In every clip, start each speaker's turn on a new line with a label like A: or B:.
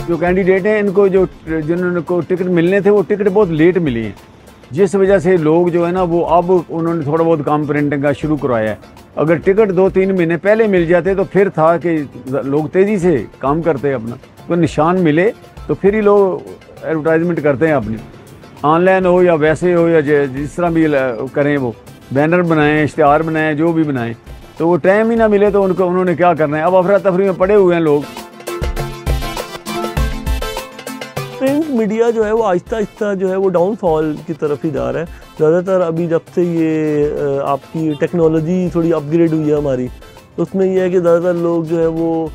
A: जो कैंडिडेट हैं इनको जिनको टिकट मिलने थे वो टिकट बहुत लेट मिली हैं, जिस वजह से लोग जो है ना वो अब उन्होंने थोड़ा बहुत काम प्रिंटिंग का शुरू करवाया है। अगर टिकट 2-3 महीने पहले मिल जाते तो फिर था कि लोग तेज़ी से काम करते अपना, तो निशान मिले तो फिर ही लोग एडवर्टाइजमेंट करते हैं अपनी, ऑनलाइन हो या वैसे हो या जिस तरह भी करें, वो बैनर बनाएं, इश्तिहार बनाएं, जो भी बनाएं। तो वो टाइम ही ना मिले तो उन्होंने क्या करना है, अब अफरा तफरी में पड़े हुए हैं लोग।
B: प्रिंट मीडिया जो है वो आहिस्ता आहिस्ता जो है वो डाउनफॉल की तरफ ही जा रहा है। ज़्यादातर अभी जब से ये आपकी टेक्नोलॉजी थोड़ी अपग्रेड हुई है हमारी, तो उसमें यह है कि ज़्यादातर लोग जो है वो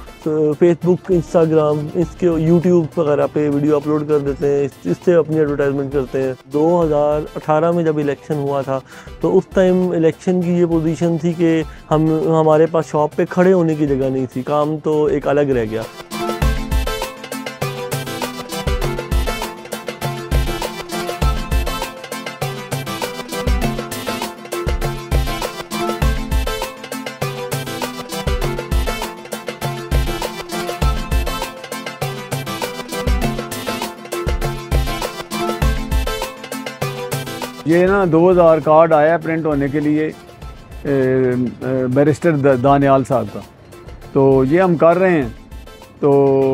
B: फेसबुक, इंस्टाग्राम, इसके यूट्यूब वगैरह पे वीडियो अपलोड कर देते हैं, इससे अपनी एडवर्टाइजमेंट करते हैं। 2018 में जब इलेक्शन हुआ था तो उस टाइम इलेक्शन की ये पोजीशन थी कि हमारे पास शॉप पे खड़े होने की जगह नहीं थी, काम तो एक अलग रह गया।
A: ये ना 2000 कार्ड आया प्रिंट होने के लिए बैरिस्टर दानियाल साहब का, तो ये हम कर रहे हैं। तो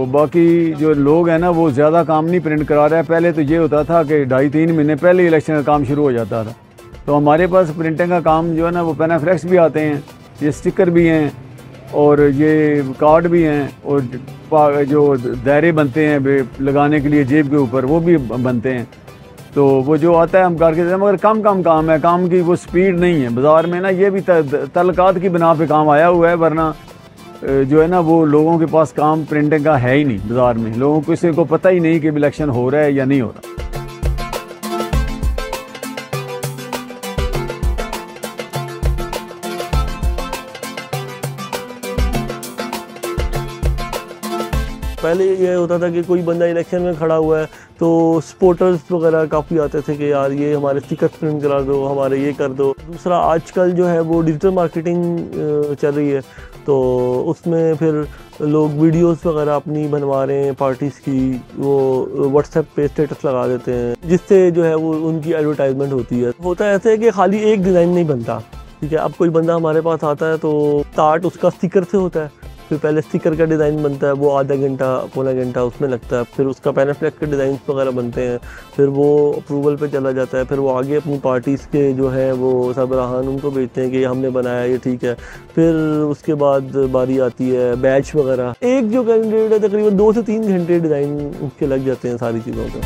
A: बाकी जो लोग हैं ना वो ज़्यादा काम नहीं प्रिंट करा रहे हैं। पहले तो ये होता था कि 2.5-3 महीने पहले इलेक्शन का काम शुरू हो जाता था। तो हमारे पास प्रिंटिंग का काम जो है ना वो पेनाफ्लेक्स भी आते हैं, ये स्टिकर भी हैं और ये कार्ड भी हैं, और जो दायरे बनते हैं लगाने के लिए जेब के ऊपर वो भी बनते हैं। तो वो जो आता है हम करके देते हैं, मगर कम काम है, काम की वो स्पीड नहीं है बाज़ार में ना। ये भी तल्लकात की बिना पे काम आया हुआ है, वरना जो है ना वो लोगों के पास काम प्रिंटिंग का है ही नहीं बाज़ार में। लोगों को किसी को पता ही नहीं कि इलेक्शन हो रहा है या नहीं हो रहा।
B: पहले ये होता था कि कोई बंदा इलेक्शन में खड़ा हुआ है तो सपोर्टर्स वगैरह काफ़ी आते थे कि यार ये हमारे स्टिकर प्रिंट करा दो, हमारे ये कर दो। दूसरा आजकल जो है वो डिजिटल मार्केटिंग चल रही है, तो उसमें फिर लोग वीडियोस वगैरह अपनी बनवा रहे हैं पार्टीज़ की, वो व्हाट्सएप पे स्टेटस लगा देते हैं, जिससे जो है वो उनकी एडवर्टाइजमेंट होती है। होता ऐसे है कि खाली एक डिज़ाइन नहीं बनता, ठीक है। अब कोई बंदा हमारे पास आता है तो स्टार्ट उसका स्टिकर से होता है, फिर पहले स्टिकर का डिज़ाइन बनता है, वो आधा घंटा पौना घंटा उसमें लगता है, फिर उसका पेनाफ्लेक्स के डिज़ाइन वगैरह बनते हैं, फिर वो अप्रूवल पे चला जाता है, फिर वो आगे अपनी पार्टीज़ के जो है वो सरबराहान उनको भेजते हैं कि ये हमने बनाया, ये ठीक है। फिर उसके बाद बारी आती है बैच वगैरह। एक जो कैंडिडेट है तकरीबन 2 से 3 घंटे डिज़ाइन उसके लग जाते हैं सारी चीज़ों पर।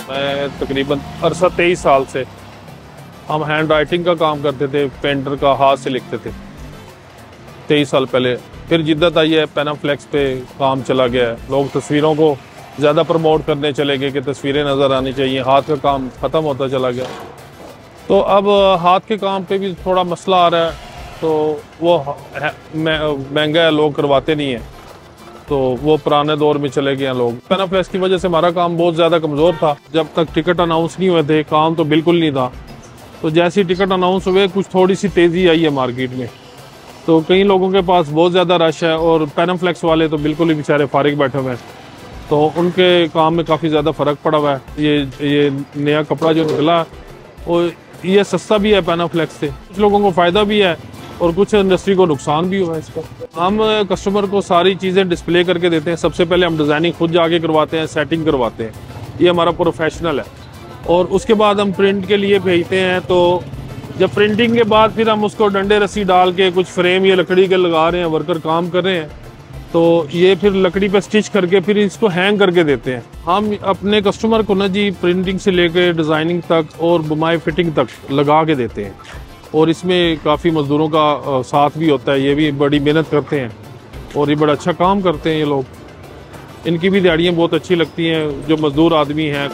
C: मैं तकरीबन 23 साल से हम हैंड राइटिंग का काम करते थे, पेंटर का हाथ से लिखते थे 23 साल पहले। फिर जिद्दत आई है, पेनाफ्लेक्स पे काम चला गया है, लोग तस्वीरों को ज़्यादा प्रमोट करने चले गए कि तस्वीरें नज़र आनी चाहिए, हाथ का काम ख़त्म होता चला गया। तो अब हाथ के काम पे भी थोड़ा मसला आ रहा है, तो वो महंगा है, लोग करवाते नहीं हैं, तो वो पुराने दौर में चले गए हैं लोग। पेनाफ्लेक्स की वजह से हमारा काम बहुत ज़्यादा कमज़ोर था। जब तक टिकट अनाउंस नहीं हुए थे काम तो बिल्कुल नहीं था, तो जैसे ही टिकट अनाउंस हुए कुछ थोड़ी सी तेज़ी आई है मार्केट में, तो कई लोगों के पास बहुत ज़्यादा रश है, और पेनाफ्लेक्स वाले तो बिल्कुल ही बेचारे फारिग बैठे हुए हैं, तो उनके काम में काफ़ी ज़्यादा फ़र्क पड़ा हुआ है। ये नया कपड़ा जो निकला और ये सस्ता भी है पेनाफ्लेक्स से, कुछ लोगों को फ़ायदा भी है और कुछ इंडस्ट्री को नुकसान भी हुआ है इसका। हम कस्टमर को सारी चीज़ें डिस्प्ले करके देते हैं। सबसे पहले हम डिज़ाइनिंग खुद जाके करवाते हैं, सेटिंग करवाते हैं, ये हमारा प्रोफेशनल है, और उसके बाद हम प्रिंट के लिए भेजते हैं। तो जब प्रिंटिंग के बाद फिर हम उसको डंडे रस्सी डाल के कुछ फ्रेम या लकड़ी के लगा रहे हैं, वर्कर काम कर रहे हैं, तो ये फिर लकड़ी पे स्टिच करके फिर इसको हैंग करके देते हैं। हम अपने कस्टमर को ना जी प्रिंटिंग से लेकर डिज़ाइनिंग तक और बुनाई फिटिंग तक लगा के देते हैं, और इसमें काफ़ी मज़दूरों का साथ भी होता है, ये भी बड़ी मेहनत करते हैं और ये बड़ा अच्छा काम करते हैं ये लोग। इनकी भी दिहाड़ियाँ बहुत अच्छी लगती हैं जो मज़दूर आदमी हैं।